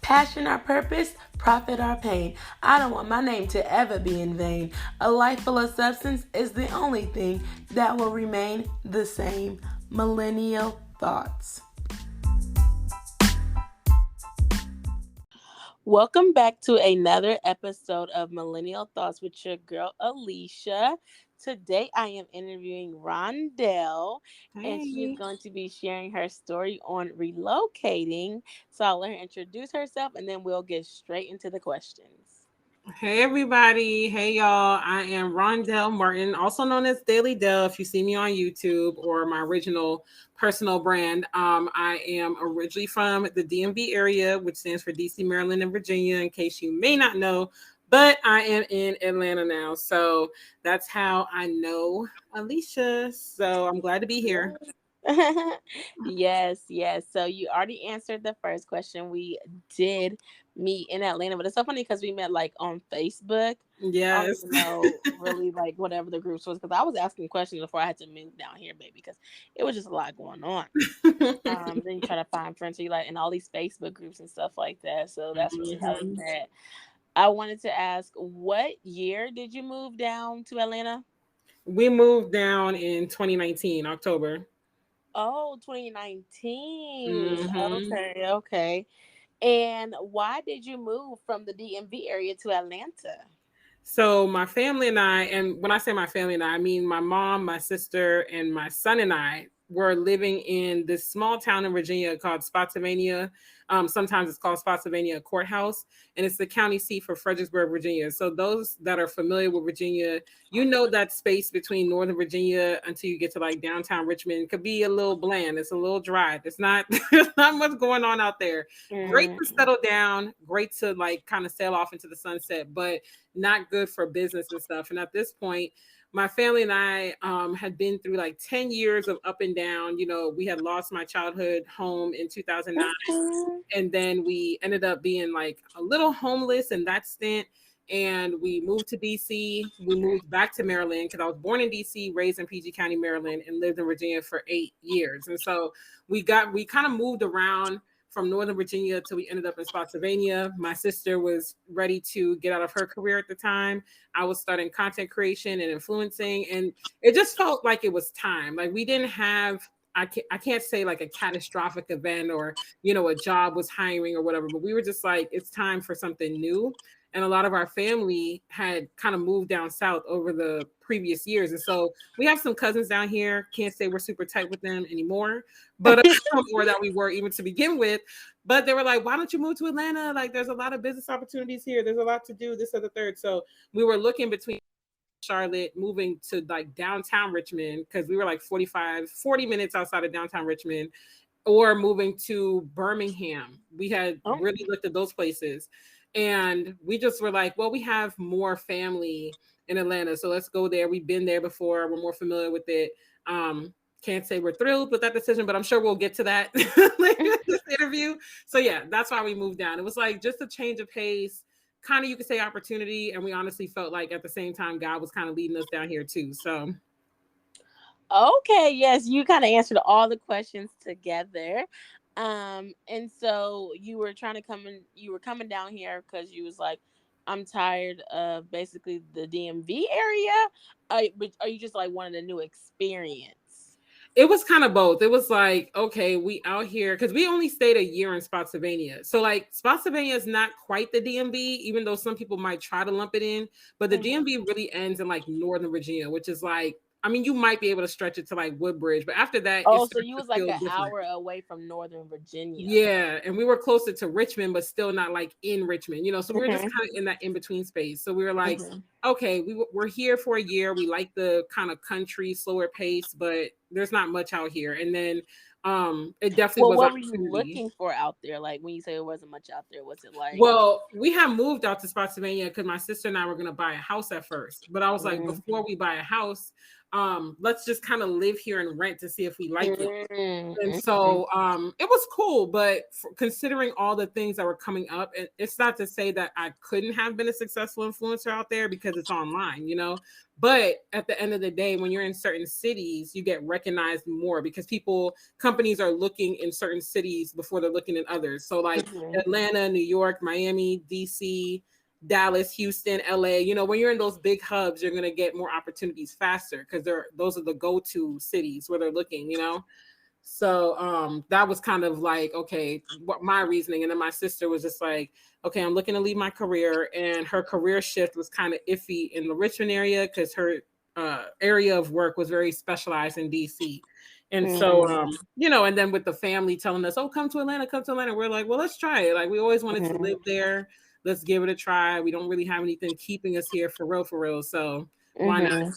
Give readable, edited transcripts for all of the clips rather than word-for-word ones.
Passion our purpose, profit our pain. I don't want my name to ever be in vain. A life full of substance is the only thing that will remain the same. Millennial thoughts. Welcome back to another episode of Millennial Thoughts with your girl Alicia. Today I am interviewing Rondelle, and she is Hey. going to be sharing her story on relocating. So I'll let her introduce herself and then we'll get straight into the questions. Hey everybody. Hey y'all. I am Rondelle Martin, also known as Daily Dell if you see me on YouTube or my original personal brand. I am originally from the DMV area, which stands for DC, Maryland, and Virginia, in case you may not know. But I am in Atlanta now. So that's how I know Alicia. So I'm glad to be here. Yes. So you already answered the first question. We did meet in Atlanta, but it's so funny because we met like on Facebook. I don't Yes. even know really like whatever the groups was because I was asking questions before I had to move down here, baby, because it was just a lot going on. Then you try to find friends, so you like in all these Facebook groups and stuff like that. So that's really how we Mhm. met. I wanted to ask, what year did you move down to Atlanta? We moved down in 2019, October. Oh, 2019. Hmm. Okay. And why did you move from the DMV area to Atlanta? So my family and I, and when I say my family and I mean my mom, my sister, and my son and I were living in this small town in Virginia called Spotsylvania. Sometimes it's called Spotsylvania Courthouse, and it's the county seat for Fredericksburg, Virginia. So those that are familiar with Virginia, you know that space between Northern Virginia until you get to like downtown Richmond could be a little bland. It's a little dry. It's not there's not much going on out there. Great to Mm. settle down, great to like kind of sail off into the sunset, but not good for business and stuff. And at this point, my family and I had been through like 10 years of up and down. You know, we had lost my childhood home in 2009. Okay. And then we ended up being like a little homeless in that stint. And we moved to DC. We moved back to Maryland because I was born in DC, raised in PG County, Maryland, and lived in Virginia for 8 years. And so we kind of moved around from Northern Virginia till we ended up in Spotsylvania. My sister was ready to get out of her career at the time. I was starting content creation and influencing, and it just felt like it was time. Like we didn't have I can't say like a catastrophic event or a job was hiring or whatever, but we were just like, it's time for something new. And a lot of our family had kind of moved down south over the previous years. And so we have some cousins down here. Can't say we're super tight with them anymore, but or that we were even to begin with. But they were like, why don't you move to Atlanta? Like, there's a lot of business opportunities here. There's a lot to do, this or the third. So we were looking between Charlotte, moving to like downtown Richmond because we were like 40 minutes outside of downtown Richmond, or moving to Birmingham. We had Oh, really looked at those places. And we just were like, well, we have more family in Atlanta. So let's go there. We've been there before. We're more familiar with it. Can't say we're thrilled with that decision, but I'm sure we'll get to that later in this interview. So yeah, that's why we moved down. It was like just a change of pace, kind of you could say opportunity. And we honestly felt like at the same time, God was kind of leading us down here too. So okay. Yes, you kind of answered all the questions together. And so you were trying to come in, you were coming down here because you was like, I'm tired of basically the DMV area. But are you just like wanting a new experience? it was kind of both. It was like, okay, we out here because we only stayed a year in Spotsylvania. So like Spotsylvania is not quite the DMV, even though some people might try to lump it in. But the Mhm. DMV really ends in like Northern Virginia, which is like, I mean, you might be able to stretch it to like Woodbridge, but after that, it Oh, so starts you to was like feel an different. hour away from Northern Virginia. Yeah, and we were closer to Richmond, but still not like in Richmond, so we were just Hmm. kind of in that in between space. So we were like, Hmm. okay, we're here for a year. We like the kind of country, slower pace, but there's not much out here. And then it definitely Well, was what were you opportunity. looking for out there? Like when you say it wasn't much out there, was it like? Well, we had moved out to Spotsylvania because my sister and I were going to buy a house at first. But I was like, Mhm. before we buy a house, let's just kind of live here and rent to see if we like it. And Mhm. so it was cool, but considering all the things that were coming up, it's not to say that I couldn't have been a successful influencer out there because because it's online, you know. But at the end of the day, when you're in certain cities, you get recognized more because companies are looking in certain cities before they're looking in others. So like Mhm. Atlanta, New York, Miami, DC, Dallas, Houston, LA, you know, when you're in those big hubs, you're going to get more opportunities faster because those are the go-to cities where they're looking, you know. So that was kind of like, okay, what my reasoning. And then my sister was just like, okay, I'm looking to leave my career. And her career shift was kind of iffy in the Richmond area because her area of work was very specialized in DC. And so, Mhm. you know, and then with the family telling us, oh, come to Atlanta. We're like, well, let's try it. Like, we always wanted to Mhm. live there. Let's give it a try. We don't really have anything keeping us here for real, for real. So why not? Mhm.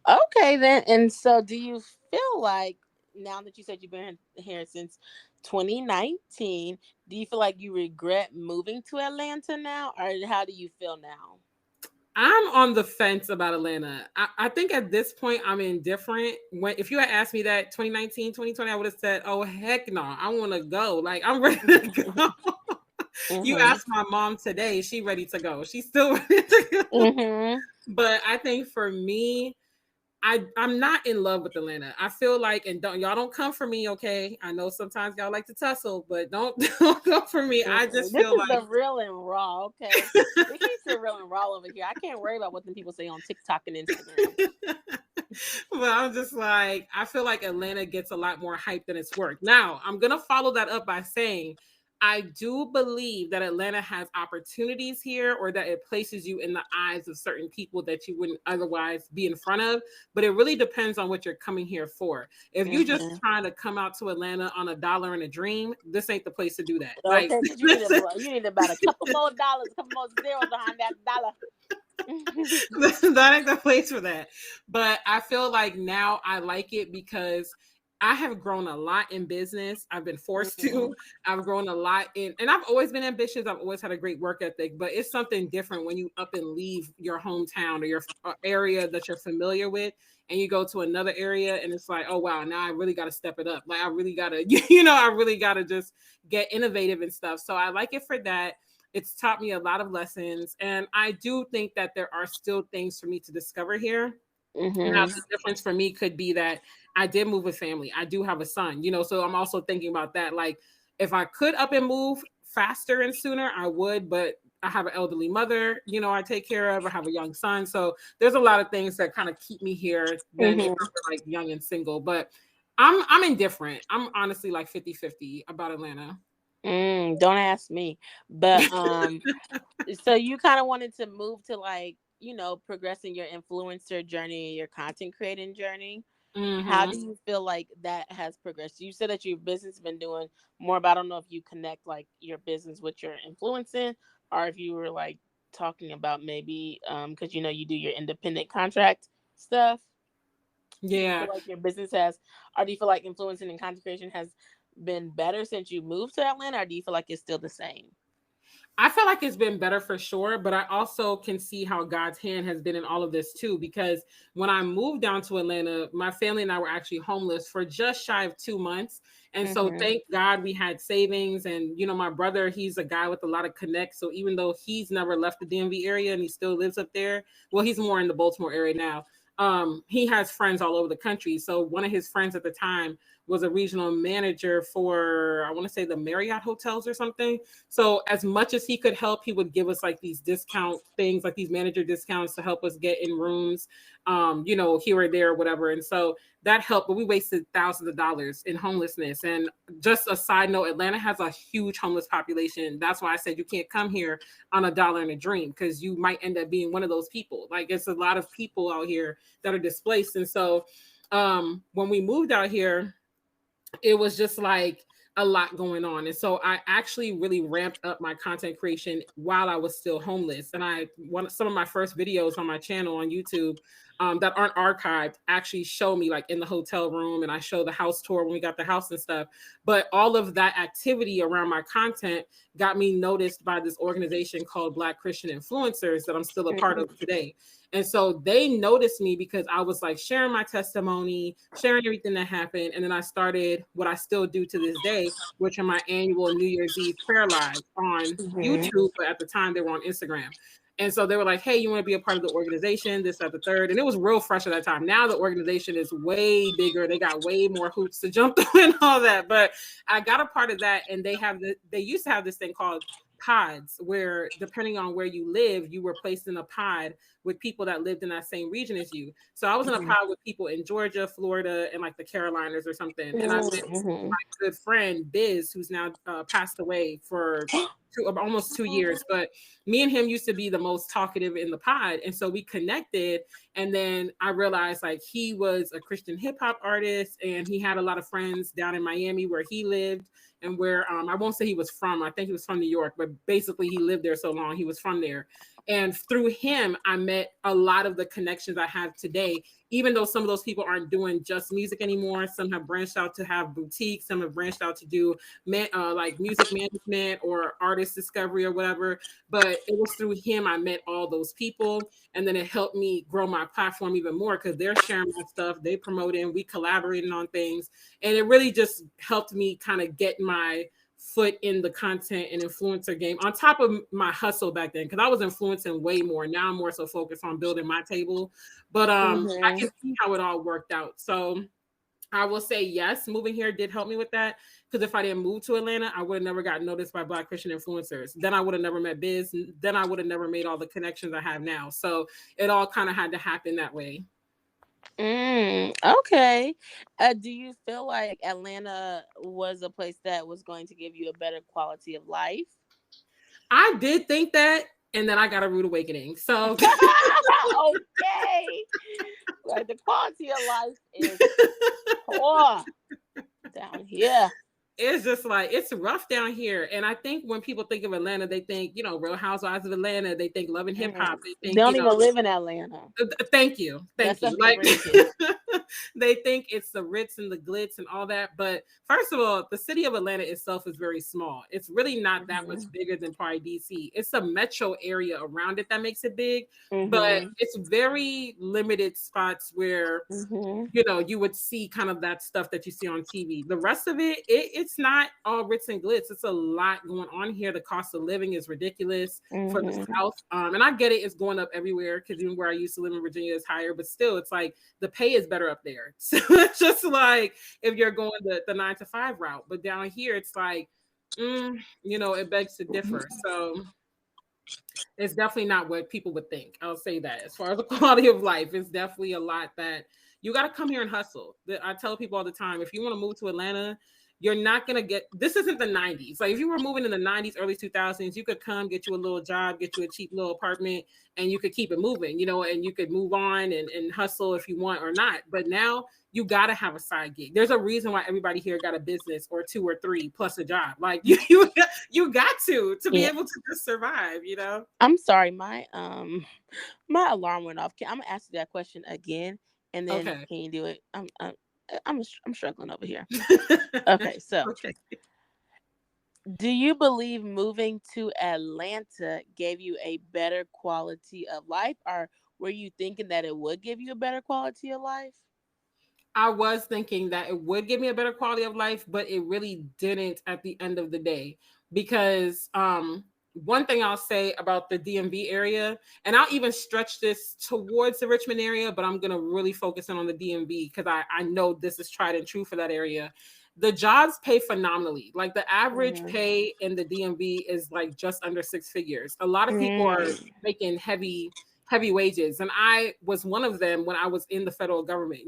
Okay then. And so, do you feel like now that you said you've been here since 2019, do you feel like you regret moving to Atlanta now, or how do you feel now? I'm on the fence about Atlanta. I think at this point I'm indifferent. When if you had asked me that 2019, 2020, I would have said, oh heck no, I want to go. Like I'm ready to go. You Mhm. ask my mom today, she ready to go. She's still ready to go. Mhm. But I think for me, I'm not in love with Atlanta. I feel like, and don't come for me, okay? I know sometimes y'all like to tussle, but don't don't go for me. I just This feel is the like real and raw. Okay, we keep it real and raw over here. I can't worry about what the people say on TikTok and Instagram. but I'm just like, I feel like Atlanta gets a lot more hype than it's worth. Now, I'm going to follow that up by saying, I do believe that Atlanta has opportunities here or that it places you in the eyes of certain people that you wouldn't otherwise be in front of. But it really depends on what you're coming here for. If you just Mhm. trying to come out to Atlanta on a dollar and a dream, this ain't the place to do that. Like, Okay, because you need about a couple more dollars, a couple more zeros behind that dollar. that ain't the place for that. But I feel like now I like it because I have grown a lot in business. I've been forced Mhm. to. I've grown a lot and I've always been ambitious. I've always had a great work ethic, but it's something different when you up and leave your hometown or your area that you're familiar with and you go to another area and it's like, oh wow, now I really got to step it up. Like I really got to, I really got to just get innovative and stuff. So I like it for that. It's taught me a lot of lessons. And I do think that there are still things for me to discover here. Now, Mhm. the difference for me could be that I did move with family. I do have a son, so I'm also thinking about that. Like, if I could up and move faster and sooner, I would, but I have an elderly mother, I take care of. I have a young son. So there's a lot of things that kind of keep me here than if I Mhm. were like young and single. But I'm indifferent. I'm honestly like 50-50 about Atlanta. Don't ask me. But so you kind of wanted to move to like progressing your influencer journey, your content creating journey. How Hmm. do you feel like that has progressed? You said that your business has been doing more, but I don't know if you connect like your business with your influencing, or if you were like talking about maybe because you do your independent contract stuff. Do you feel Yeah. like your business has, or do you feel like influencing and content creation has been better since you moved to Atlanta, or do you feel like it's still the same? I feel like it's been better for sure, but I also can see how God's hand has been in all of this too. Because when I moved down to Atlanta, my family and I were actually homeless for just shy of 2 months. And so Mm-hmm. thank God we had savings. And, my brother, he's a guy with a lot of connects. So even though he's never left the DMV area and he still lives up there, well, he's more in the Baltimore area now. He has friends all over the country. So one of his friends at the time was a regional manager for, I want to say, the Marriott hotels or something. So as much as he could help, he would give us like these discount things, like these manager discounts to help us get in rooms, here or there or whatever. And so that helped, but we wasted thousands of dollars in homelessness. And just a side note, Atlanta has a huge homeless population. That's why I said you can't come here on a dollar and a dream because you might end up being one of those people. Like it's a lot of people out here that are displaced. And so when we moved out here, it was just like a lot going on. And so I actually really ramped up my content creation while I was still homeless. And some of my first videos on my channel on YouTube that aren't archived actually show me like in the hotel room and I show the house tour when we got the house and stuff. But all of that activity around my content got me noticed by this organization called Black Christian Influencers that I'm still a part of today. And so they noticed me because I was like sharing my testimony, sharing everything that happened. And then I started what I still do to this day, which are my annual New Year's Eve prayer lives on Mm-hmm. YouTube. But at the time, they were on Instagram. And so they were like, hey, you want to be a part of the organization, this, that, the third. And it was real fresh at that time. Now the organization is way bigger. They got way more hoops to jump through and all that. But I got a part of that. And they used to have this thing called pods, where depending on where you live, you were placed in a pod with people that lived in that same region as you. So I was in a Mhm. pod with people in Georgia, Florida, and like the Carolinas or something. And I met Mhm. my good friend Biz, who's now passed away for almost 2 years. But me and him used to be the most talkative in the pod, and so we connected. And then I realized like he was a Christian hip hop artist, and he had a lot of friends down in Miami where he lived, and where I won't say he was from. I think he was from New York, but basically he lived there so long, he was from there. And through him, I met a lot of the connections I have today. Even though some of those people aren't doing just music anymore, some have branched out to have boutiques, some have branched out to do like music management or artist discovery or whatever. But it was through him I met all those people, and then it helped me grow my platform even more because they're sharing my stuff, they promoting, we collaborating on things, and it really just helped me kind of get my foot in the content and influencer game on top of my hustle back then, because I was influencing way more. Now I'm more so focused on building my table, but I Mhm. can see how it all worked out. So I will say yes, moving here did help me with that. Because if I didn't move to Atlanta, I would have never gotten noticed by Black Christian influencers. Then I would have never met Biz. Then I would have never made all the connections I have now. So it all kind of had to happen that way. Okay. Do you feel like Atlanta was a place that was going to give you a better quality of life? I did think that, and then I got a rude awakening. So Okay. Like the quality of life is poor down here. it's just like it's rough down here. And I think when people think of Atlanta, they think, Real Housewives of Atlanta, they think Love and Hip Hop, they They think, don't even live in Atlanta. thank you. Thank That's you. Like underrated. they think it's the Ritz and the glitz and all that. But first of all, the city of Atlanta itself is very small. It's really not that much Mhm. bigger than probably DC. It's a metro area around it that makes it big, but Mhm. it's very limited spots where Mhm. you would see kind of that stuff that you see on TV. The rest of it's not all Ritz and glitz. It's a lot going on here. The cost of living is ridiculous for the Mhm. South. And I get it, it's going up everywhere because even where I used to live in Virginia is higher, but still, it's like the pay is better up there. So it's just like if you're going the 9 to 5 route, but down here, it's like, it begs to differ. So it's definitely not what people would think. I'll say that. As far as the quality of life, it's definitely a lot that you got to come here and hustle. I tell people all the time, if you want to move to Atlanta, you're not going to get, this isn't the 90s. Like if you were moving in the 90s, early 2000s, you could come get you a little job, get you a cheap little apartment, and you could keep it moving, and you could move on and hustle if you want or not. But now you got to have a side gig. There's a reason why everybody here got a business or two or three plus a job. Like you got to be Yeah. able to just survive. I'm sorry, my alarm went off. I'm gonna ask you that question again, and then Okay. can you do it? I'm struggling over here. Okay, so Okay. do you believe moving to Atlanta gave you a better quality of life, or were you thinking that it would give you a better quality of life? I was thinking that it would give me a better quality of life, but it really didn't at the end of the day. Because one thing I'll say about the DMV area, and I'll even stretch this towards the Richmond area, but I'm gonna really focus in on the DMV because I know this is tried and true for that area. The jobs pay phenomenally. Like the average Mm-hmm. pay in the DMV is like just under 6 figures. A lot of people are Mm. making heavy wages, and I was one of them when I was in the federal government.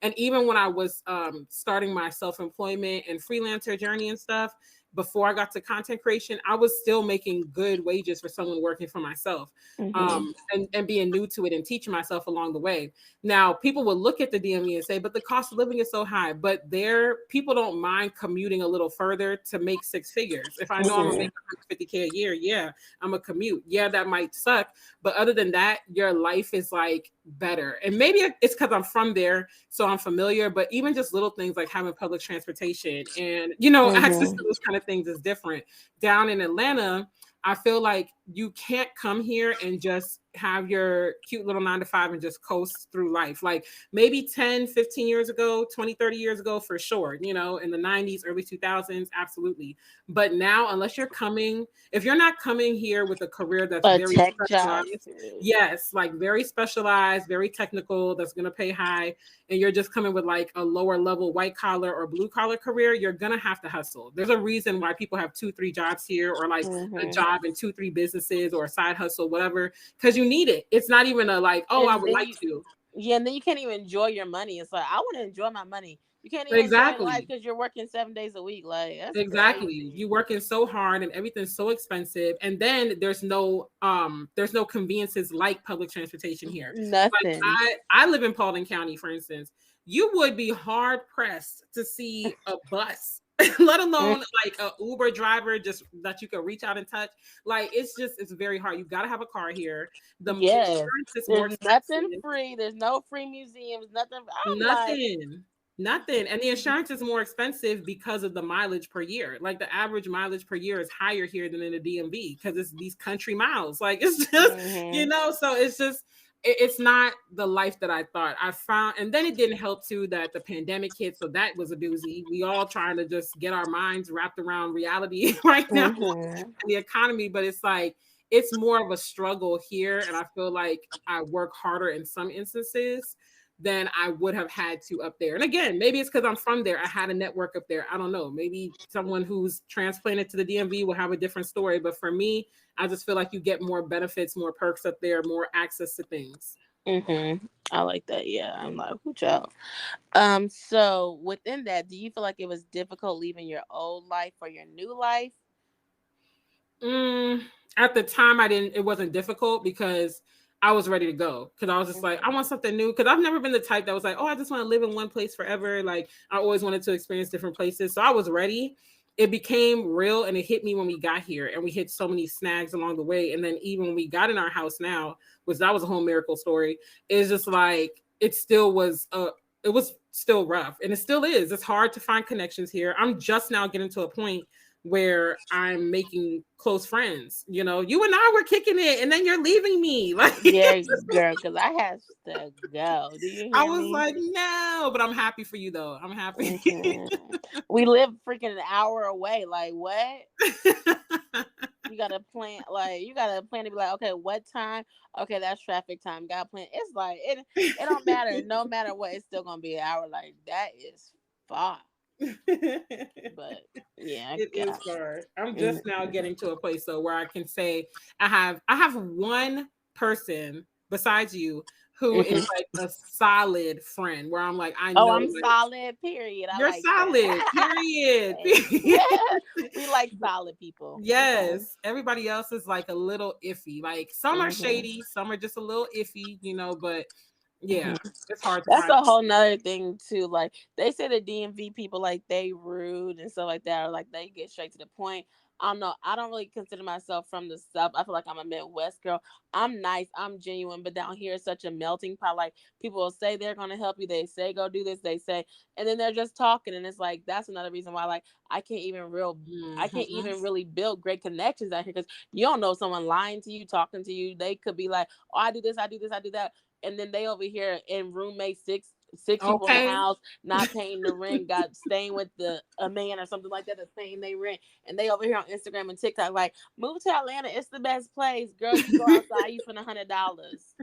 And even when I was starting my self-employment and freelancer journey and stuff, before I got to content creation, I was still making good wages for someone working for myself, Mm-hmm. and being new to it and teaching myself along the way. Now, people will look at the DME and say, but the cost of living is so high. But there, people don't mind commuting a little further to make 6 figures. If I know I'm gonna Mm-hmm. make 150K a year, yeah, I'm a commute. Yeah, that might suck, but other than that, your life is like better. And maybe it's because I'm from there, so I'm familiar. But even just little things like having public transportation and access Mm-hmm. to those kind of things is different. Down in Atlanta, I feel like you can't come here and just have your cute little 9 to 5 and just coast through life. Like maybe 10, 15 years ago, 20, 30 years ago, for sure, in the 90s, early 2000s, absolutely. But now, unless you're coming, if you're not coming here with a career that's A very tech job. specialized, yes, like very specialized, very technical, that's going to pay high, and you're just coming with like a lower level white collar or blue collar career, you're going to have to hustle. There's a reason why people have 2, 3 jobs here, or like a Mm-hmm. job in 2, 3 businesses or a side hustle, whatever, because you need it. It's not even a like, oh, I And would then like you, to. yeah, and then you can't even enjoy your money. It's like I want to enjoy my money. You can't even enjoy life Exactly. because you're working 7 days a week. Like that's Exactly. crazy. You working so hard and everything's so expensive. And then there's no conveniences like public transportation here. Like Nothing. I live in Paulding County, for instance. You would be hard pressed to see a bus, let alone like a Uber driver just that you can reach out and touch. Like it's very hard. You gotta have a car here. The Yes. insurance is more There's nothing expensive. free. There's no free museums. Nothing. I'm like, Nothing. Nothing. And the insurance is more expensive because of the mileage per year. Like the average mileage per year is higher here than in the DMV because it's these country miles. Like it's just, hmm so it's just it's not the life that I thought. I found, and then it didn't help too that the pandemic hit, so that was a doozy. We all trying to just get our minds wrapped around reality right now hmm and the economy, but it's like it's more of a struggle here, and I feel like I work harder in some instances than I would have had to up there. And again, maybe it's because I'm from there. I had a network up there. I don't know. Maybe someone who's transplanted to the DMV will have a different story. But for me, I just feel like you get more benefits, more perks up there, more access to things. hmm I like that. Yeah, I'm like, who child. So within that, do you feel like it was difficult leaving your old life for your new life? Mm, at the time, I didn't. It wasn't difficult because I was ready to go. Because I was just like, I want something new. Because I've never been the type that was like, oh, I just want to live in one place forever. Like I always wanted to experience different places. So I was ready. It became real, and it hit me when we got here, and we hit so many snags along the way. And then even when we got in our house now, which that was a whole miracle story. It's just like it still was. It was still rough, and it still is. It's hard to find connections here. I'm just now getting to a point where I'm making close friends. You and I were kicking it, and then you're leaving me. Like Yeah, girl, because I have to go. Do you I hear was me? like, no, but I'm happy for you though. I'm happy. hmm We live freaking an hour away. Like what? You gotta plan. Like you gotta plan to be like, okay, what time? Okay, that's traffic time. Got to plan. It's like it. It don't matter. No matter what, it's still gonna be an hour. Like that is far. It But yeah, I is got. hard. I'm Mhm. just now getting to a place though where I can say I have one person besides you who is Mhm. like a solid friend where I'm like, I Oh, know I'm like solid. Period. I you're like solid, that. period. Thanks. We like solid people. Okay. Yes, everybody else is like a little iffy. Like some are hmm shady, some are just a little iffy, but yeah, hmm it's hard to That's find. a whole nother thing too. Like they say the DMV people like they rude and stuff like that, or like they get straight to the point. I don't know. I don't really consider myself from the South. I feel like I'm a Midwest girl. I'm nice. I'm genuine, but down here it's such a melting pot. Like people will say they're gonna help you. They say go do this. They say, and then they're just talking, and it's like that's another reason why like I can't even real. I can't Mhm. even really build great connections out here because you don't know someone lying to you, talking to you. They could be like, "Oh, I do this, I do this, I do that," and then they over here in roommate six people in the Okay. house not paying the rent, got staying with the a man or something like that that's paying they rent, and they over here on Instagram and TikTok like move to Atlanta, it's the best place, girl. You go outside, you spend $100.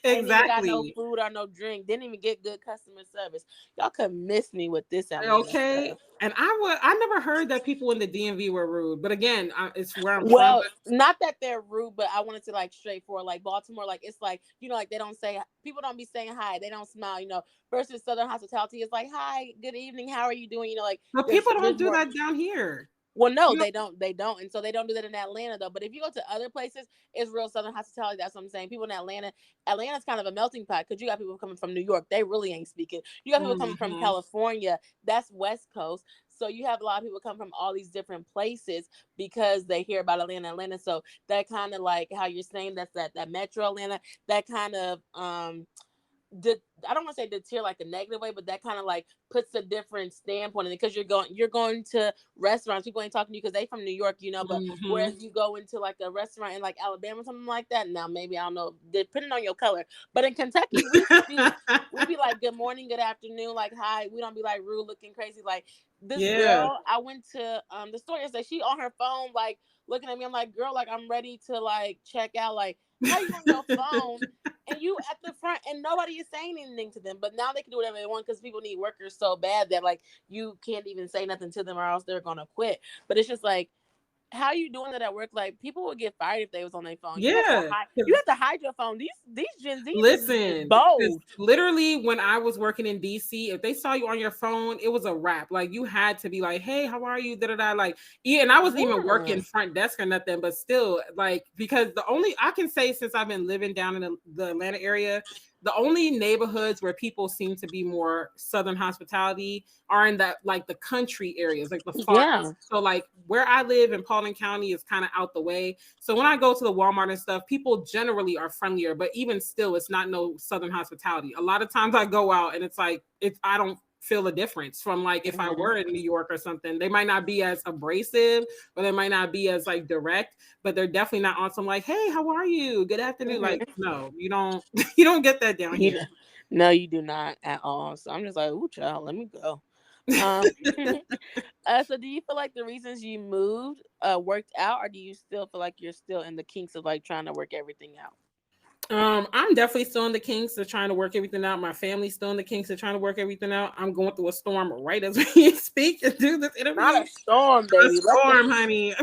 Ain't even got no Exactly. food or no drink. Didn't even get good customer service. Y'all could miss me with this Atlanta Okay. stuff. And I never heard that people in the DMV were rude, but again, it's where I'm from. Well, not that they're rude, but I wanted to like straightforward, like Baltimore, like it's like like they don't say people don't be saying hi, they don't smile, versus Southern hospitality is like hi, good evening, how are you doing, like But there's people don't there's do more. that down here. Well, no, You know, they don't, and so they don't do that in Atlanta though. But if you go to other places, it's real Southern hospitality. That's what I'm saying. People in Atlanta's kind of a melting pot because you got people coming from New York, they really ain't speaking. You got people coming from mhm. California, that's West Coast. So you have a lot of people come from all these different places because they hear about Atlanta. So that kind of like how you're saying that's that metro Atlanta, that kind of I don't want to say deter like a negative way, but that kind of like puts a different standpoint in it because you're going to restaurants, people ain't talking to you because they from New York, but Mm-hmm. whereas you go into like a restaurant in like Alabama or something like that, now maybe I don't know, depending on your color, but in Kentucky we be like good morning, good afternoon, like hi. We don't be like rude, looking crazy. Like this Yeah. girl, I went to the store yesterday. She on her phone, like looking at me. I'm like, girl, like I'm ready to like check out. Like, how you on your phone? And you at the front, and nobody is saying anything to them. But now they can do whatever they want because people need workers so bad that like you can't even say nothing to them or else they're gonna quit. But it's just like, how you doing that at work? Like people would get fired if they was on their phone. You have to Yeah. hide. You have to hide your phone. These Gen Zs is Listen, because bold. literally when I was working in DC, if they saw you on your phone, it was a wrap. Like you had to be like, "Hey, how are you?" Da da da. Like, yeah, and I wasn't even Yeah. working front desk or nothing, but still, like, because the only I can say since I've been living down in the Atlanta area, the only neighborhoods where people seem to be more Southern hospitality are in that like the country areas, like the farm. Yeah. So like where I live in Paulding County is kind of out the way. So when I go to the Walmart and stuff, people generally are friendlier, but even still, it's not no Southern hospitality. A lot of times I go out and it's like I don't feel a difference from like if I Hmm. were in New York or something. They might not be as abrasive or they might not be as like direct, but they're definitely not on some like, hey, how are you? Good afternoon. Like, Hmm. no, you don't you don't get that down here. No, you do not at all. So I'm just like, ooh, child, let me go. Um, so do you feel like the reasons you moved worked out, or do you still feel like you're still in the kinks of like trying to work everything out? I'm definitely still in the kinks of trying to work everything out. My family's still in the kinks of trying to work everything out. I'm going through a storm right as we speak and do this Not interview. a storm, A baby. Let the storm, honey.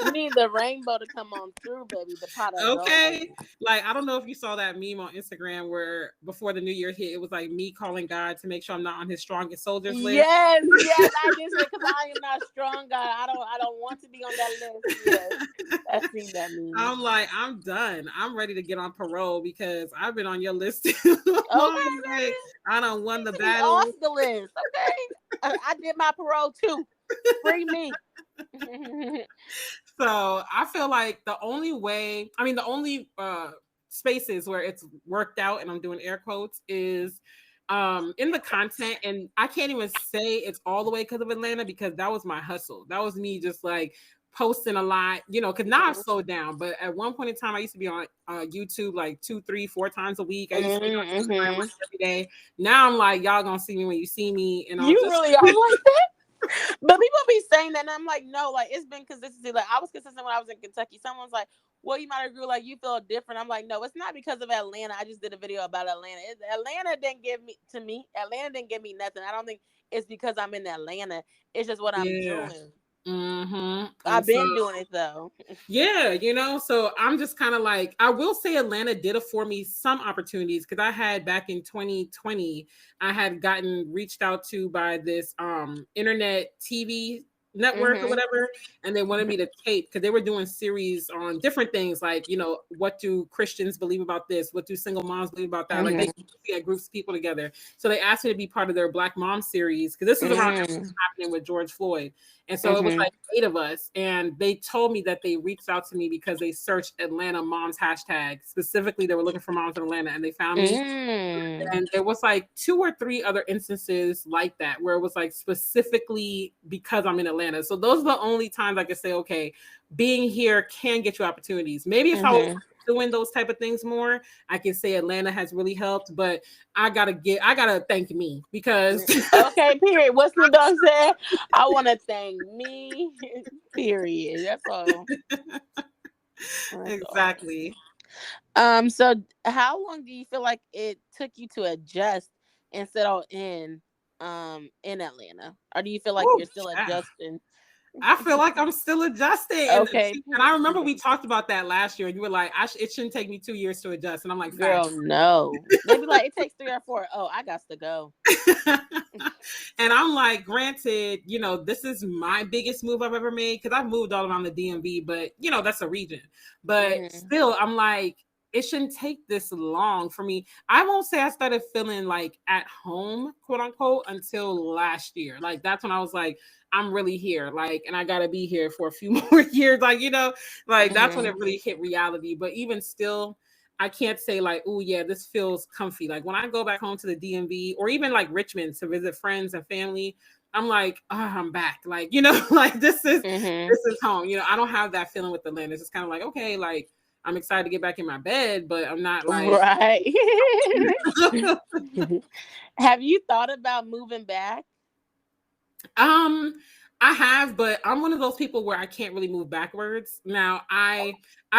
you need the rainbow to come on through, baby. The pot of Okay. gold. Like, I don't know if you saw that meme on Instagram where before the new year hit, it was like me calling God to make sure I'm not on his strongest soldiers list. Yes, yes, I did say because I am not strong, God. I don't want to be on that list. Yes, I've seen that meme. I'm like, I'm done. I'm ready to get on parole because I've been on your list too long. Okay, Like, baby. I don't You won the need to be off battle. the list. Okay, I did my parole too. Free me. So I feel like the only way, I mean, the only spaces where it's worked out, and I'm doing air quotes, is in the content. And I can't even say it's all the way because of Atlanta because that was my hustle. That was me just like posting a lot, because now I've slowed down. But at one point in time, I used to be on YouTube like 2, 3, 4 times a week. I used to be on Instagram Hmm. like every day. Now I'm like, y'all gonna see me when you see me, and I'll You just really are like that. But people be saying that, and I'm like, no, like it's been consistency. Like I was consistent when I was in Kentucky. Someone's like, well, you might agree, like you feel different. I'm like, no, it's not because of Atlanta. I just did a video about Atlanta. Atlanta didn't give me to me. Atlanta didn't give me nothing. I don't think it's because I'm in Atlanta. It's just what I'm yeah. doing. And I've so been doing it though. yeah, so I'm just kind of like, I will say Atlanta did afford me some opportunities because I had back in 2020, I had gotten reached out to by this internet TV network or Mhm. whatever, and they wanted me to tape because they were doing series on different things like, what do Christians believe about this? What do single moms believe about that? Like they Mhm. get groups of people together. So they asked me to be part of their Black Mom series because this was around Mhm. happening with George Floyd. And so it was Mhm. like 8 of us. And they told me that they reached out to me because they searched Atlanta moms hashtag. Specifically, they were looking for moms in Atlanta and they found me. Mm. And there was like 2 or 3 other instances like that where it was like specifically because I'm in Atlanta. So those are the only times I could say, okay, being here can get you opportunities. Maybe if I was Mhm. doing those type of things more, I can say Atlanta has really helped. But I gotta thank me because Okay, period. What Snoop Dogg said? I want to thank me. Period. That's all. That's all. exactly. So how long do you feel like it took you to adjust and settle in Atlanta? Or do you feel like Woo, you're still child. adjusting? I feel like I'm still adjusting. And Okay. I remember we talked about that last year, and you were like, it shouldn't take me 2 years to adjust. And I'm like, Girl, facts. no. They be like, it takes 3 or 4. Oh, I got to go. And I'm like, granted, this is my biggest move I've ever made because I've moved all around the DMV, but that's a region. But Hmm. still, I'm like, it shouldn't take this long for me. I won't say I started feeling like at home, quote unquote, until last year. Like that's when I was like, I'm really here, like, and I gotta be here for a few more years. Like, like that's when Hmm. it really hit reality. But even still, I can't say like, oh yeah, this feels comfy. Like when I go back home to the DMV or even like Richmond to visit friends and family, I'm like, oh, I'm back. Like, you know, like Mhm. this is home. You know, I don't have that feeling with Atlanta. It's just kind of like, okay, like I'm excited to get back in my bed, but I'm not like Right. Have you thought about moving back? Um, I have, but I'm one of those people where I can't really move backwards. Now, I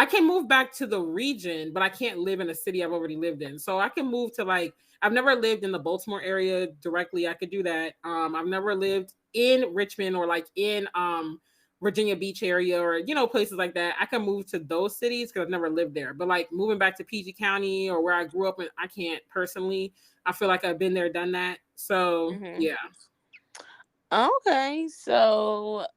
can move back to the region, but I can't live in a city I've already lived in. So I can move to like I've never lived in the Baltimore area directly. I could do that. I've never lived in Richmond or like in Virginia Beach area or places like that. I can move to those cities because I've never lived there. But like moving back to PG County or where I grew up, I can't personally. I feel like I've been there, done that. So Mhm. yeah. Okay, so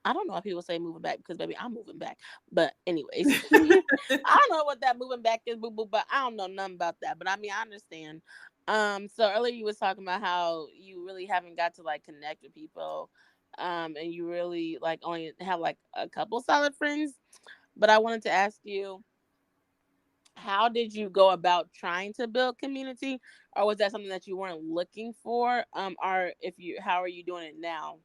I don't know if people say moving back because baby, I'm moving back. But anyways, I don't know what that moving back is, boo boo. But I don't know nothing about that. But I mean, I understand. So earlier you was talking about how you really haven't got to like connect with people, and you really like only have like a couple solid friends. But I wanted to ask you, how did you go about trying to build community, or was that something that you weren't looking for? Or if you, how are you doing it now?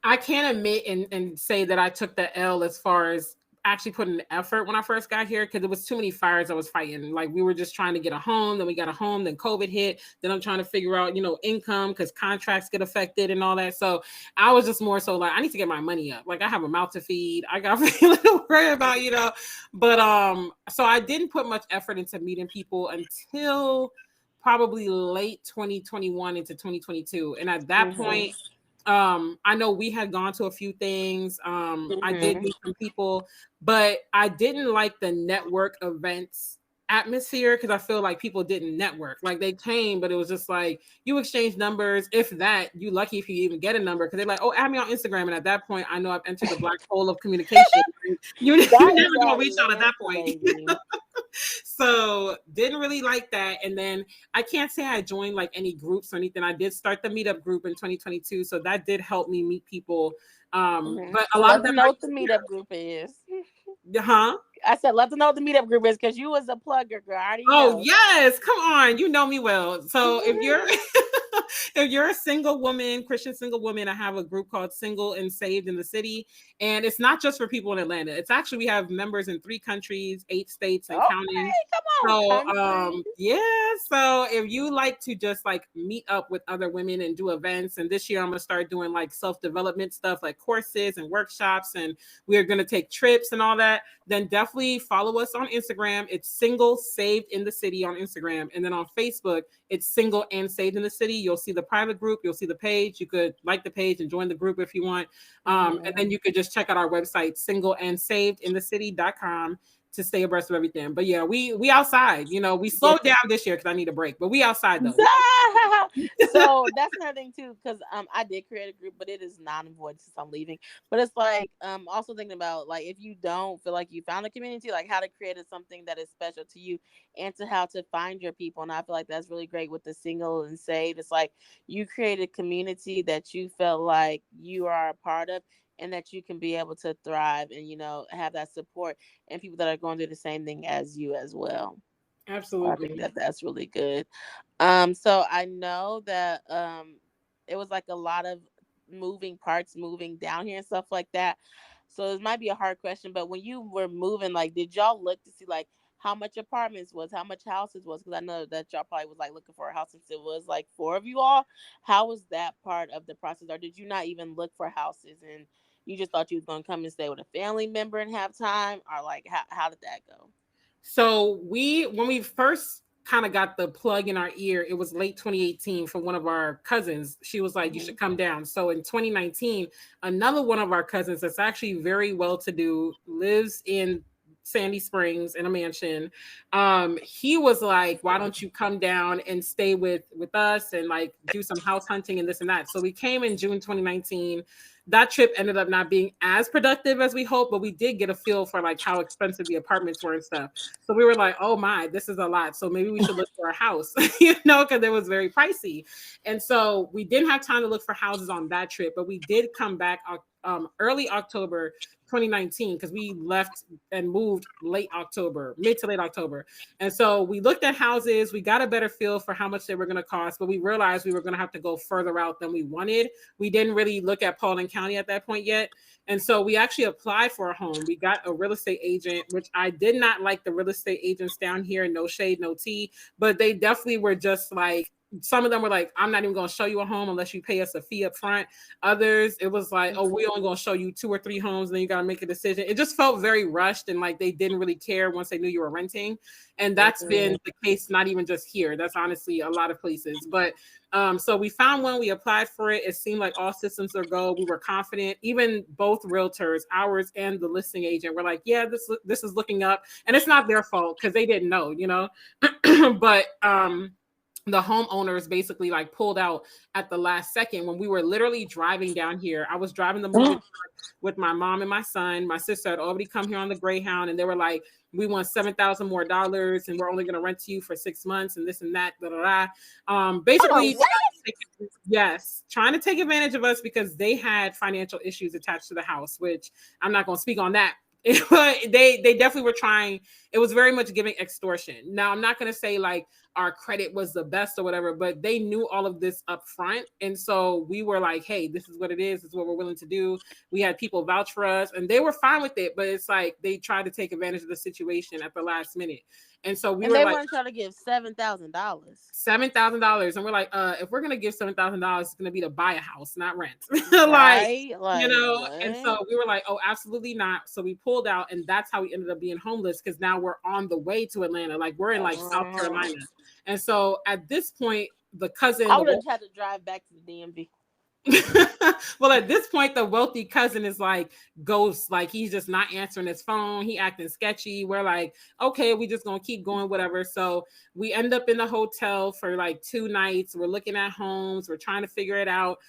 I can't admit and say that I took the L as far as actually putting the effort when I first got here because it was too many fires I was fighting. Like we were just trying to get a home, then we got a home, then COVID hit. Then I'm trying to figure out, income because contracts get affected and all that. So I was just more so like I need to get my money up. Like I have a mouth to feed. I got really to worry about. But so I didn't put much effort into meeting people until probably late 2021 into 2022. And at that Mhm. point, I know we had gone to a few things. I did Mhm. meet some people, but I didn't like the network events atmosphere because I feel like people didn't network. Like they came, but it was just like you exchange numbers. If that, you lucky if you even get a number because they're like, oh, add me on Instagram. And at that point, I know I've entered the black hole of communication. You, That you never is gonna that reach out at that list, point. baby. So didn't really like that. And then I can't say I joined like any groups or anything. I did start the meetup group in 2022. So that did help me meet people. Mhm. But a lot Let of them them know what the meetup group is. huh? I said, let them know what the meetup group is because you was a plugger, girl. I already Oh know. yes, come on. You know me well. So if you're if you're a single woman, Christian single woman, I have a group called Single and Saved in the City. And it's not just for people in Atlanta. It's actually we have members in 3 countries, 8 states and counting. Okay, come on, So country. yeah, so if you like to just like meet up with other women and do events, and this year I'm gonna start doing like self-development stuff like courses and workshops, and we're gonna take trips and all that, then definitely follow us on Instagram. It's Single Saved in the City on Instagram. And then on Facebook, it's Single and Saved in the City. You'll see the private group, you'll see the page. You could like the page and join the group if you want. And Mhm. then you could just check out our website, singleandsaved.com to stay abreast of everything. But yeah, we outside. We Yes. slowed down this year because I need a break. But we outside though. So that's another thing too, because I did create a group, but it is non-void since I'm leaving. But it's like also thinking about like if you don't feel like you found a community, like how to create something that is special to you, and to how to find your people. And I feel like that's really great with the single and saved. It's like you create a community that you felt like you are a part of. And that you can be able to thrive and have that support and people that are going through the same thing as you as well. I think Absolutely. that that's really good. So I know that it was like a lot of moving parts moving down here and stuff like that. So this might be a hard question, but when you were moving, like, did y'all look to see like how much apartments was, how much houses was? Because I know that y'all probably was like looking for a house since it was like four of you all. How was that part of the process, or did you not even look for houses and you just thought you was gonna come and stay with a family member and have time, or like how did that go? So when we first kind of got the plug in our ear, it was late 2018 from one of our cousins. She was like, you Hmm. should come down. So in 2019, another one of our cousins that's actually very well to do lives in Sandy Springs in a mansion. He was like, why don't you come down and stay with us and like do some house hunting and this and that. So we came in June 2019. that trip ended up not being as productive as we hoped, but we did get a feel for like how expensive the apartments were and stuff. So we were like, oh my, this is a lot. So maybe we should look for a house, because it was very pricey. And so we didn't have time to look for houses on that trip, but we did come back early October 2019, because we left and moved late October, mid to late October. And so we looked at houses, we got a better feel for how much they were going to cost, but we realized we were going to have to go further out than we wanted. We didn't really look at Paulding County at that point yet. And so we actually applied for a home. We got a real estate agent, which I did not like the real estate agents down here. No shade, no tea, but they definitely were just like, some of them were like, I'm not even going to show you a home unless you pay us a fee up front. Others, it was like, oh, we only going to show you 2 or 3 homes, and then you got to make a decision. It just felt very rushed, and like they didn't really care once they knew you were renting. And that's been the case, not even just here. That's honestly a lot of places. But so we found one, we applied for it. It seemed like all systems are go. We were confident. Even both realtors, ours and the listing agent, were like, yeah, this is looking up. And it's not their fault because they didn't know, but the homeowners basically like pulled out at the last second when we were literally driving down here. I was driving the moving with my mom and my son. My sister had already come here on the Greyhound, and they were like, we want $7,000 more, and we're only going to rent to you for 6 months, and this and that. Da, da, da. Basically, yes, trying to take advantage of us because they had financial issues attached to the house, which I'm not going to speak on that. They definitely were trying. It was very much giving extortion. Now, I'm not going to say like our credit was the best or whatever, but they knew all of this up front. And so we were like, hey, this is what it is. This is what we're willing to do. We had people vouch for us, and they were fine with it. But it's like they tried to take advantage of the situation at the last minute. And so we And were they like, weren't trying to give $7,000. $7,000, and we're like, if we're gonna give $7,000, it's gonna be to buy a house, not rent. Like, Right? Like and what? so we were like, oh, absolutely not. So we pulled out, and that's how we ended up being homeless, because now we're on the way to Atlanta. Like, we're in like South Carolina. And so at this point, the cousin, I the would have had to drive back to the DMV. well, at this point, the wealthy cousin is like ghost. Like, he's just not answering his phone. He acting sketchy. We're like, okay, we just gonna keep going, whatever. So we end up in the hotel for like 2 nights. We're looking at homes. We're trying to figure it out.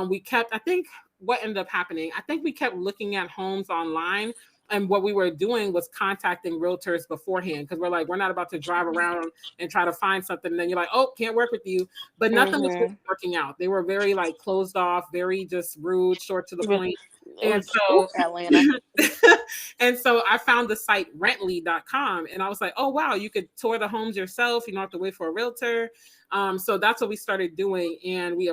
We kept, I think what ended up happening, I think we kept looking at homes online. And what we were doing was contacting realtors beforehand, because we're like, we're not about to drive around and try to find something. And then you're like, oh, can't work with you. But nothing was really working out. They were very like closed off, very just rude, short to the point. And so Atlanta. and so I found the site rently.com, and I was like, oh wow, you could tour the homes yourself. You don't have to wait for a realtor. So that's what we started doing. And we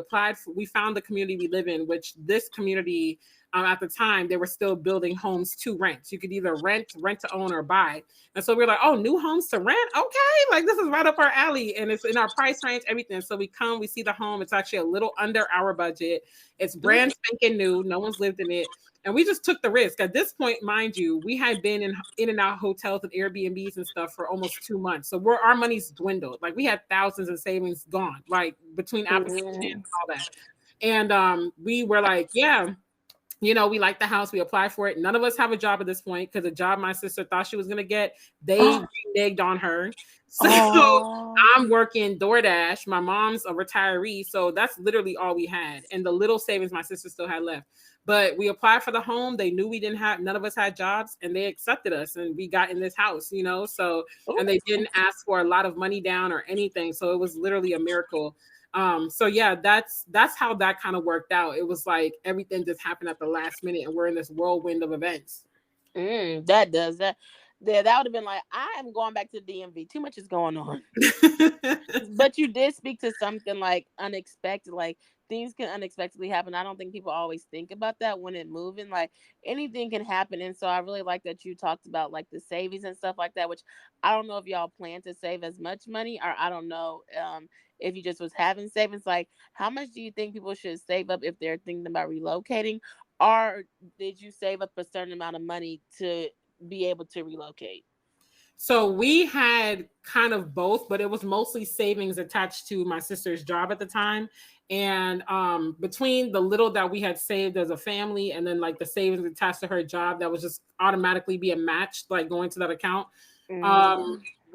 found the community we live in, which this community, at the time, they were still building homes to rent. You could either rent to own, or buy. And so we were like, oh, new homes to rent? Okay, like this is right up our alley, and it's in our price range, everything. So we see the home. It's actually a little under our budget. It's brand spanking new. No one's lived in it. And we just took the risk. At this point, mind you, we had been in and out hotels and Airbnbs and stuff for almost 2 months. So our money's dwindled. Like, we had thousands in savings gone, like between applications and all that. And we were like, yeah, we like the house. We applied for it. None of us have a job at this point, because the job my sister thought she was going to get, they reneged on her. So I'm working DoorDash. My mom's a retiree. So that's literally all we had. And the little savings my sister still had left. But we applied for the home. They knew none of us had jobs, and they accepted us, and we got in this house, so, and they didn't ask for a lot of money down or anything. So it was literally a miracle. So yeah, that's how that kind of worked out. It was like everything just happened at the last minute, and we're in this whirlwind of events. That does that. Yeah, that would have been like, I am going back to the DMV. Too much is going on. But you did speak to something like unexpected, like things can unexpectedly happen. I don't think people always think about that when it moving. Like, anything can happen. And so I really like that you talked about like the savings and stuff like that, which I don't know if y'all plan to save as much money, or I don't know if you just was having savings. Like, how much do you think people should save up if they're thinking about relocating? Or did you save up a certain amount of money to be able to relocate? So we had kind of both, but it was mostly savings attached to my sister's job at the time. And between the little that we had saved as a family, and then like the savings attached to her job that was just automatically being matched, like going to that account,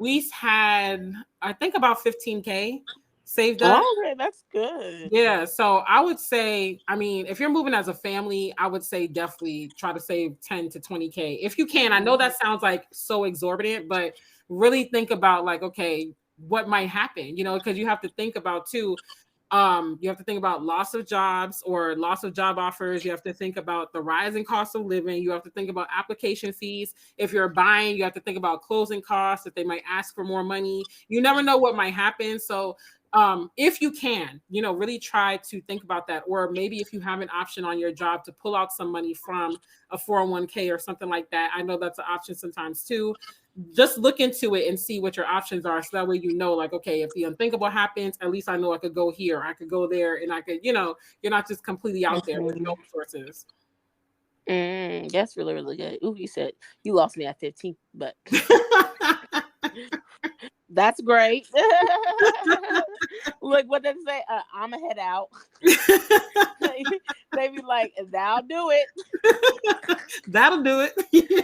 we had, I think, about 15K. saved up. Okay, that's good. Yeah, so I would say, I mean, if you're moving as a family, I would say definitely try to save 10 to 20K if you can. I know Mhm. that sounds like so exorbitant, but really think about like, okay, what might happen, because you have to think about too. You have to think about loss of jobs or loss of job offers. You have to think about the rising cost of living. You have to think about application fees. If you're buying, you have to think about closing costs, if they might ask for more money. You never know what might happen. So if you can, really try to think about that. Or maybe if you have an option on your job to pull out some money from a 401k or something like that. I know that's an option sometimes too. Just look into it and see what your options are. So that way, like, okay, if the unthinkable happens, at least I know I could go here, I could go there, and I could, you're not just completely out there with no Mhm. resources. That's really, really good. Ooh, you said you lost me at 15, but that's great. Look what they say. I'ma head out. They be like, "That'll do it." That'll do it.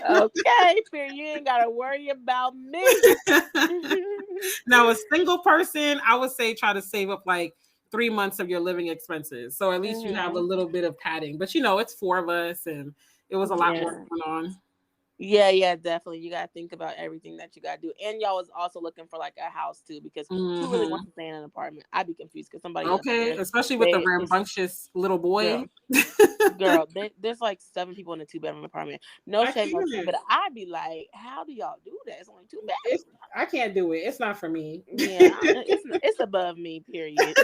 Okay, Fear, you ain't gotta worry about me. Now, a single person, I would say try to save up like 3 months of your living expenses. So at least you have a Hmm. little bit of padding. But it's four of us, and it was a lot more Yeah. going on. Yeah, yeah, definitely. You gotta think about everything that you gotta do, and y'all was also looking for like a house too, because who really wants Hmm. to stay in an apartment? I'd be confused because somebody else Okay, said especially with the they it's rambunctious little boy. girl, girl. There's like 7 people in a 2 bedroom apartment. No I shade, no tea, can't. but I'd be like, how do y'all do that? It's only 2 bedrooms. It's I can't do it. It's not for me. Yeah, it's above me. Period.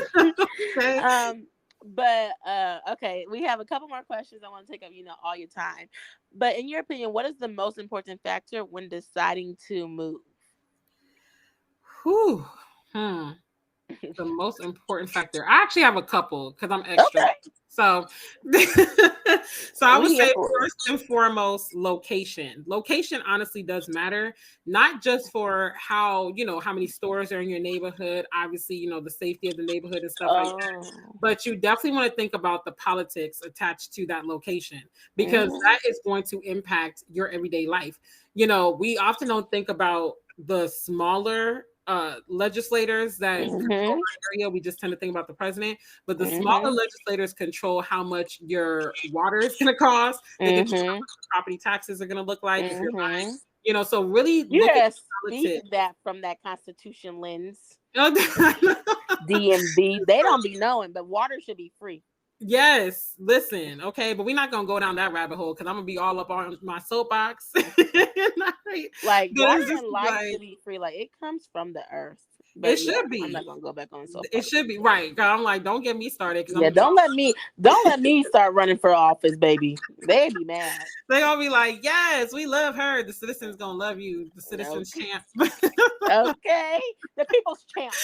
Okay. um, but okay, we have a couple more questions. I want to take up all your time. But in your opinion, what is the most important factor when deciding to move? Whew. Hmm. The most important factor. I actually have a couple because I'm extra. Okay, So, so I would we here say for it. first and foremost, location. Location honestly does matter, not just for how many stores are in your neighborhood. Obviously, the safety of the neighborhood and stuff like that. Oh. But you definitely want to think about the politics attached to that location because Mhm. that is going to impact your everyday life. We often don't think about the smaller legislators that control Mhm. our area. We just tend to think about the president, but the smaller Mhm. legislators control how much your water is going to cost. They control how Mhm. much your property taxes are going to look like if you're buying. Mhm. So really You look at gotta the speak politics. that from that Constitution lens. DMV, they don't be knowing, but water should be free. Yes, listen, okay, but we're not gonna go down that rabbit hole because I'm gonna be all up on my soapbox. But Like water it's just and life like should be free. Like it comes from the earth. it But yeah, should I'm not be. gonna go back on the It soapbox. should be right. 'Cause I'm like, don't get me started because I'm Yeah, gonna be don't let me start running for office, baby. They'd be mad. they gonna be like, yes, we love her. The citizens gonna love you, the citizens Okay. champ. Okay. The people's champ.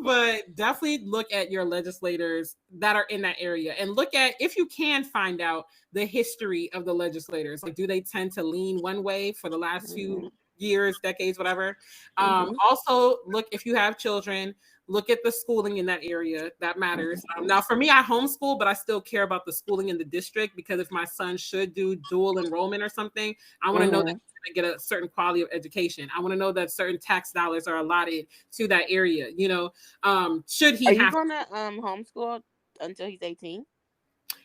But definitely look at your legislators that are in that area and look at if you can find out the history of the legislators. Like, do they tend to lean one way for the last few Hmm. years, decades, whatever? Hmm. Also, look if you have children. Look at the schooling in that area. That matters. Now, for me, I homeschool, but I still care about the schooling in the district because if my son should do dual enrollment or something, I want to know that Hmm. he's going to get a certain quality of education. I want to know that certain tax dollars are allotted to that area. Should Are he you have gonna homeschool until he's 18?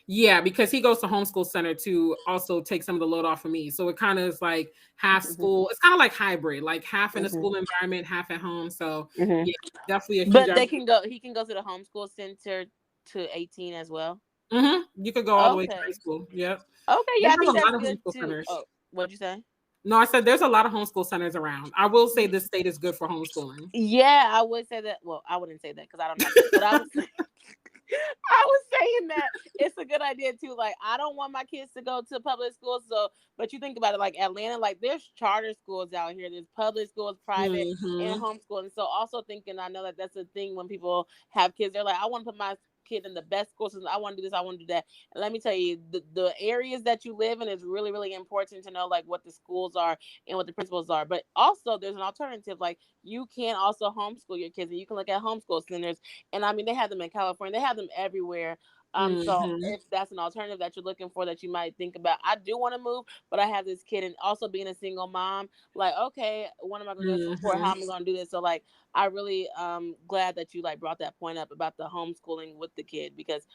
yeah, because he goes to homeschool center to also take some of the load off of me. So it kind of is like half school. It's kind of like hybrid, like half in a Hmm. school environment, half at home. So Hmm. yeah, definitely a huge But they can go. He can go to the homeschool center to 18 as well. You could go all the way to high Okay. school. Yep. Okay. They Yeah, I have think a that's lot of good homeschool too. centers. Oh, what'd you say? No, I said there's a lot of homeschool centers around. I will say this state is good for homeschooling. Yeah, I would say that. Well, I wouldn't say that because I don't have kids, but I was I was saying that it's a good idea too. Like, I don't want my kids to go to public schools. So, but you think about it, like Atlanta, like there's charter schools out here. There's public schools, private, and Hmm. homeschool. And so, also thinking, I know that that's a thing when people have kids. They're like, I want to put my kid in the best school system. I want to do this. I want to do that. And let me tell you, the areas that you live in is really, really important to know like what the schools are and what the principals are. But also, there's an alternative. Like you can also homeschool your kids, and you can look at homeschool centers and I mean, they have them in California. They have them everywhere. So Mm-hmm. if that's an alternative that you're looking for that you might think about, I do want to move, but I have this kid, and also being a single mom, like, okay, what am I going to support? How Mm-hmm. am I going to do this? So like, I really glad that you like brought that point up about the homeschooling with the kid, because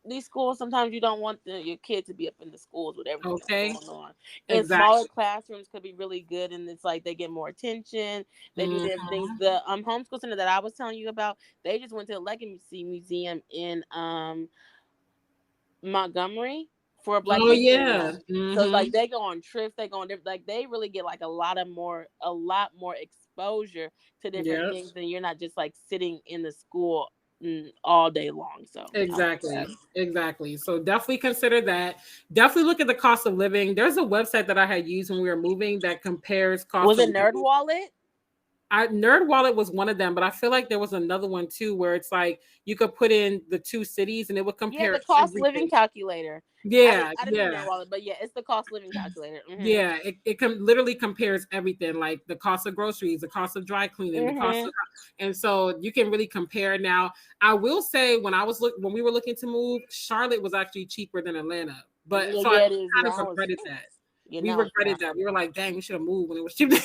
these schools sometimes you don't want your kid to be up in the schools with everything that's Okay. going on. And smaller Exactly. classrooms could be really good, and it's like they get more attention. They do different things. Mm-hmm. The homeschool center that I was telling you about, they just went to the Legacy Museum in Montgomery for Black Oh History yeah. Month. So Mm-hmm. like they go on trips, they go on different, like they really get like a lot more exposure to different Yep. things, and you're not just like sitting in the school all day long. So I like that. Exactly. Exactly. So definitely consider that. Definitely look at the cost of living. There's a website that I had used when we were moving that compares cost Was of it Nerd living. Wallet? Nerd Wallet was one of them, but I feel like there was another one too where it's like you could put in the two cities and it would Yeah, compare the cost living everything. calculator. Yeah, I didn't mean Nerd yeah. Wallet, but yeah, it's the cost living calculator. Yeah, literally compares everything, like the cost of groceries, the cost of dry cleaning, the cost Mhm. of, and so you can really compare. Now, I will say when we were looking to move, Charlotte was actually cheaper than Atlanta, but Yeah, so I yeah, it is kind of now. It's regretted that. yeah, We now it's regretted not. that. We were like, dang, we should have moved when it was cheaper,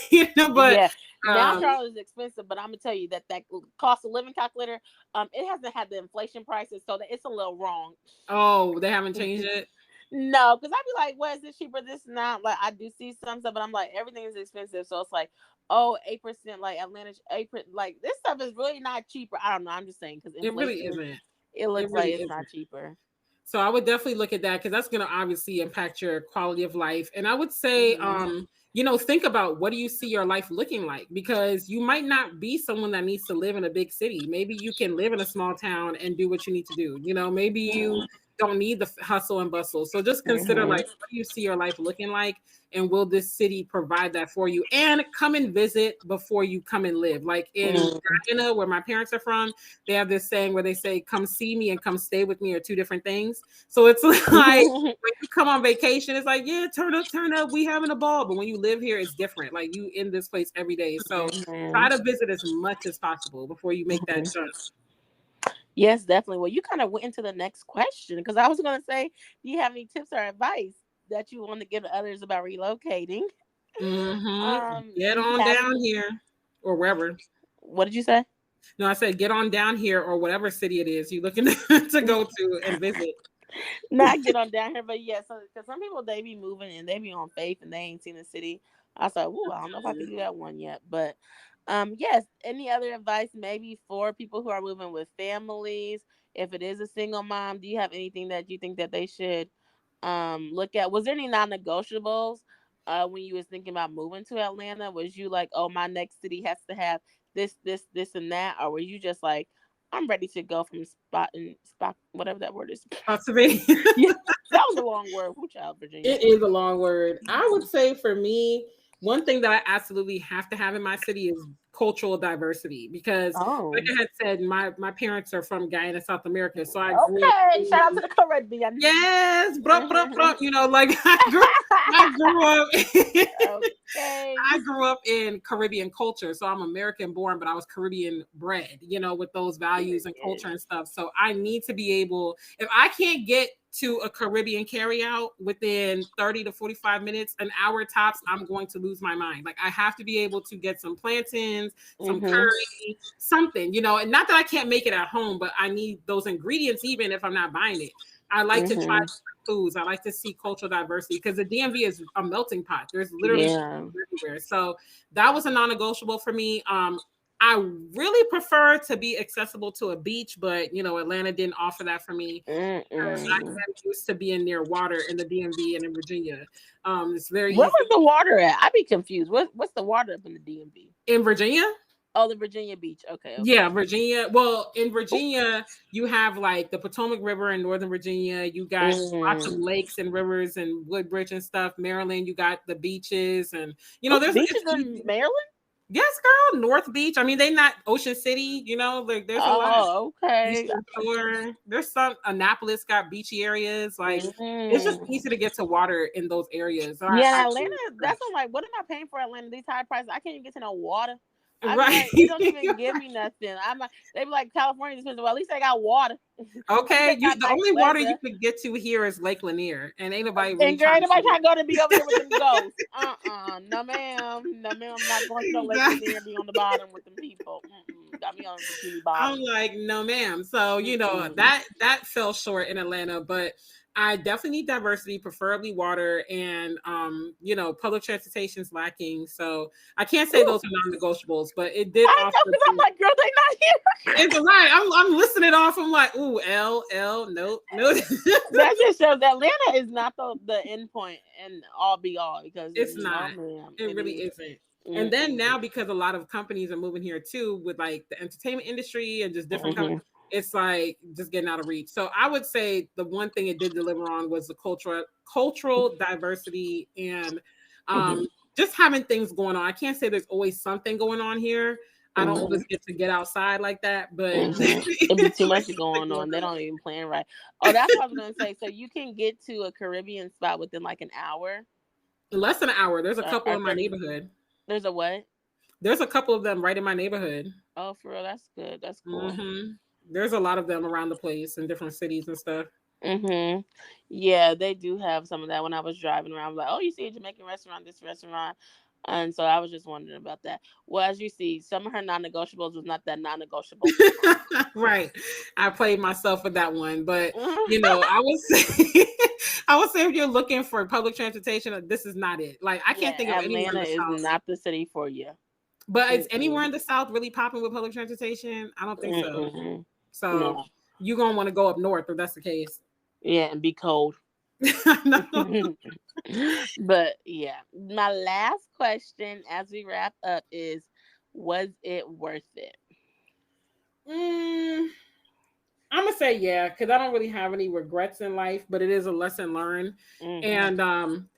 But Yeah, now um, Charlotte is expensive, but I'm gonna tell you that cost of living calculator, it hasn't had the inflation prices, so that it's a little wrong. oh, they haven't changed it. No, because I'd be like, "What is this cheaper? This not like I do see some stuff, but I'm like everything is expensive." So it's like, oh, 8%, like Atlanta 8%, like this stuff is really not cheaper. I don't know. I'm just saying because It really inflation, isn't. it It looks really like it's not isn't. cheaper. So I would definitely look at that because that's going to obviously impact your quality of life. And I would say, Hmm. think about what do you see your life looking like? Because you might not be someone that needs to live in a big city. Maybe you can live in a small town and do what you need to do. Maybe you don't need the hustle and bustle. So just consider Hmm. like, what do you see your life looking like? And will this city provide that for you? And come and visit before you come and live. Like in Guyana, where my parents are from, they have this saying where they say, come see me and come stay with me are two different things. So it's like when you come on vacation, it's like, yeah, turn up, we having a ball. But when you live here, it's different. Like you in this place every day. So try to visit as much as possible before you make that jump. Yes, definitely. Well, you kind of went into the next question because I was going to say, do you have any tips or advice that you want to give to others about relocating? Get Do you on have down any? here or wherever. What did you say? No, I said get on down here or whatever city it is you're looking to go to and visit. Not get on down here, but yeah, so because some people they be moving and they be on faith and they ain't seen the city. I was like, ooh, I don't know if I could do that one yet, but yes. Any other advice maybe for people who are moving with families? If it is a single mom, do you have anything that you think that they should look at? Was there any non-negotiables when you was thinking about moving to Atlanta? Was you like, oh, my next city has to have this and that, or were you just like, I'm ready to go from spot whatever that word is. Possibly. Yeah, that was a long word. Who child, Virginia? It is a long word. I would say for me, one thing that I absolutely have to have in my city is cultural diversity because, like Oh, I had said, my parents are from Guyana, South America, so I grew up okay. Shout out to in the Caribbean. yes, bruh, bruh, bruh, like I grew up. Okay. I grew up in Caribbean culture, so I'm American born, but I was Caribbean bred, with those values and Period. culture and stuff. So I need to be able, if I can't get to a Caribbean carryout within 30 to 45 minutes, an hour tops, I'm going to lose my mind. Like I have to be able to get some plantains, some Mhm. curry, something, and not that I can't make it at home, but I need those ingredients even if I'm not buying it. I like to try Mhm. foods. I like to see cultural diversity because the DMV is a melting pot. There's literally Yeah. people everywhere. So that was a non-negotiable for me. I really prefer to be accessible to a beach, but Atlanta didn't offer that for me because I Mm-mm. am used to being near water in the DMV and in Virginia. It's very Where easy was the water at? I'd be confused. What's the water up in the DMV? in Virginia. Oh, the Virginia Beach. Okay, Yeah, okay. Virginia. Well, in Oh. Virginia, you have like the Potomac River in Northern Virginia. You got lots of Mm. lakes and rivers and Woodbridge and stuff. Maryland, you got the beaches and Oh, there's beaches it's in easy. Maryland. Yes, girl, North Beach. I mean, they not Ocean City. Like there's a lot. Oh, okay. Eastern Shore. There's some Annapolis got beachy areas. Like it's just Mm. easy to get to water in those areas. So I Yeah, Atlanta. really prefer That's I'm like, what am I paying for Atlanta? These high prices. I can't even get to no water. I be Right. like, it don't even give me nothing. I'm like, they be like, California is expensive. Well, at least they got water. At least Okay. they got The nice only water you weather. could get to here is Lake Lanier, and ain't nobody really And girl, trying ain't to see nobody trying to go to be over there with them ghosts. No ma'am, no ma'am. I'm not going to no Lake that. Lanier and be on the bottom with them people. Got me on the bikini I'm bottom. like, no, ma'am. So Mm-mm. that fell short in Atlanta, but I definitely need diversity, preferably water, and public transportation's lacking. So I can't say Ooh, those are non-negotiables, but it did I know offer because I'm to. like, girl, they not here. It's right. I'm listing it off. I'm like, ooh, nope, nope. That just shows that Atlanta is not the end point and all be all because It's no not. ma'am, It it really is. isn't. And then Mm-mm. now, because a lot of companies are moving here too, with like the entertainment industry and just different kind of, Mm-hmm. it's like just getting out of reach. So I would say the one thing it did deliver on was the cultural diversity and Mm-hmm. just having things going on. I can't say there's always something going on here. I don't Mm-hmm. always get to get outside like that, but It'd be it's too like much something going going on. They on. don't even plan right. Oh, that's what I was gonna say. So you can get to a Caribbean spot within like an hour Less than an hour. There's a couple or in my 30. neighborhood. There's a what? There's a couple of them right in my neighborhood. Oh, for real, that's good. That's cool. There's a lot of them around the place in different cities and stuff. Yeah, they do have some of that. When I was driving around, I was like, oh, you see a Jamaican restaurant, this restaurant. And so I was just wondering about that. Well, as you see, some of her non negotiables was not that non negotiable. Right. I played myself with that one, but I would say I would say if you're looking for public transportation, this is not it. Like I can't Yeah, think of anywhere in Atlanta the is South. not the city for you. But is Mm-mm. anywhere in the South really popping with public transportation? I don't think so. Mm-mm. So No. you're gonna want to go up north if that's the case. Yeah, and be cold. No. But yeah, my last question as we wrap up is, was it worth it? Mm, I'm gonna say yeah, because I don't really have any regrets in life, but it is a lesson learned. Hmm. And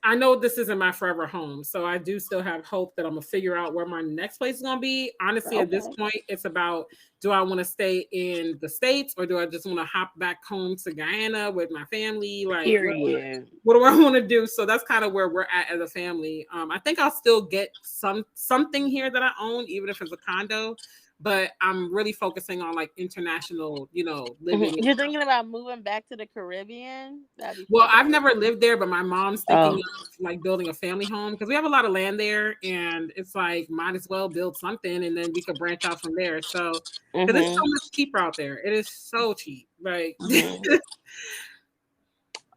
I know this isn't my forever home, so I do still have hope that I'm gonna figure out where my next place is gonna be. Honestly, at this Okay. point, it's about do I want to stay in the states or do I just want to hop back home to Guyana with my family? Like, Period. what do I want to do? So that's kind of where we're at as a family. I think I'll still get something here that I own, even if it's a condo. But I'm really focusing on like international, living. You're thinking about moving back to the Caribbean? That'd be Well, I've dope. never lived there, but my mom's thinking Oh. of like building a family home because we have a lot of land there, and it's like might as well build something, and then we could branch out from there. So, because it's so Hmm. much cheaper out there, it is so cheap. Like, Hmm.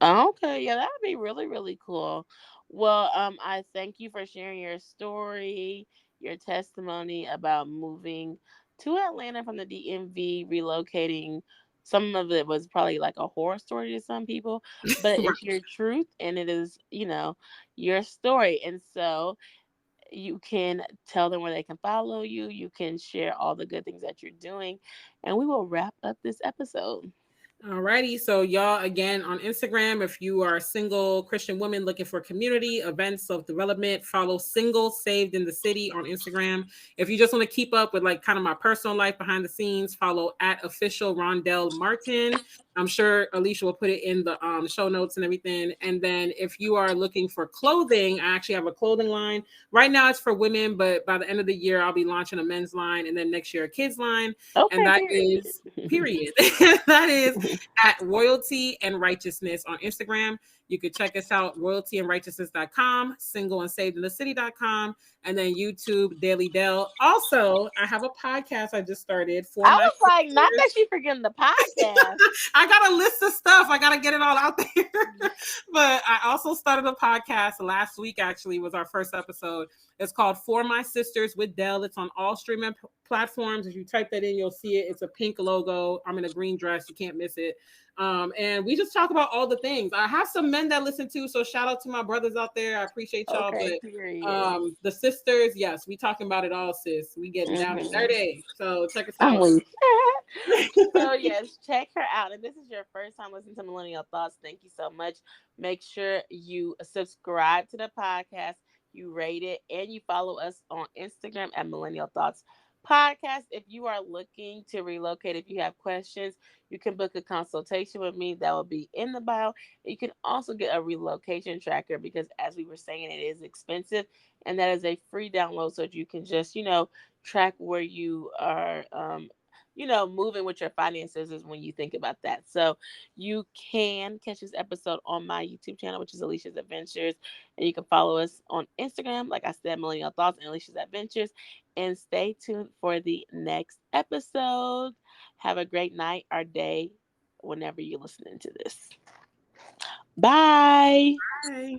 Okay, yeah, that'd be really, really cool. Well, I thank you for sharing your story, your testimony about moving to Atlanta from the DMV, relocating. Some of it was probably like a horror story to some people, but right. it's your truth and it is, your story. And so you can tell them where they can follow you. You can share all the good things that you're doing. And we will wrap up this episode. Alrighty, so y'all again on Instagram, if you are a single Christian woman looking for community, events, self-development, follow Single Saved in the City on Instagram. If you just want to keep up with like kind of my personal life behind the scenes, follow at official Rondelle Martin. I'm sure Alicia will put it in the show notes and everything. And then if you are looking for clothing, I actually have a clothing line. Right now it's for women, but by the end of the year, I'll be launching a men's line and then next year a kids line. And Okay, that period. is period. That is at Royalty and Righteousness on Instagram. You could check us out, royaltyandrighteousness.com, singleandsavedinthecity.com, and then YouTube, Daily Dell. Also, I have a podcast I just started for I my was like, not sisters. that she forgetting the podcast. I got a list of stuff. I got to get it all out there. But I also started a podcast last week, actually, was our first episode. It's called For My Sisters with Dell. It's on all streaming platforms. If you type that in, you'll see it. It's a pink logo. I'm in a green dress. You can't miss it. And we just talk about all the things. I have some men that listen to, so shout out to my brothers out there. I appreciate y'all. Okay, But period. the sisters, yes, we talking about it all, sis. We getting down and Hmm. dirty. So check us I'm out. with So yes, check her out. And this is your first time listening to Millennial Thoughts. Thank you so much. Make sure you subscribe to the podcast, you rate it, and you follow us on Instagram at Millennial Thoughts Podcast. If you are looking to relocate, if you have questions, you can book a consultation with me. That will be in the bio. You can also get a relocation tracker because, as we were saying, it is expensive, and that is a free download so that you can just, track where you are, moving with your finances is when you think about that. So you can catch this episode on my YouTube channel, which is Alicia's Adventures. And you can follow us on Instagram, like I said, Millennial Thoughts and Alicia's Adventures. And stay tuned for the next episode. Have a great night or day whenever you're listening to this. Bye. Bye.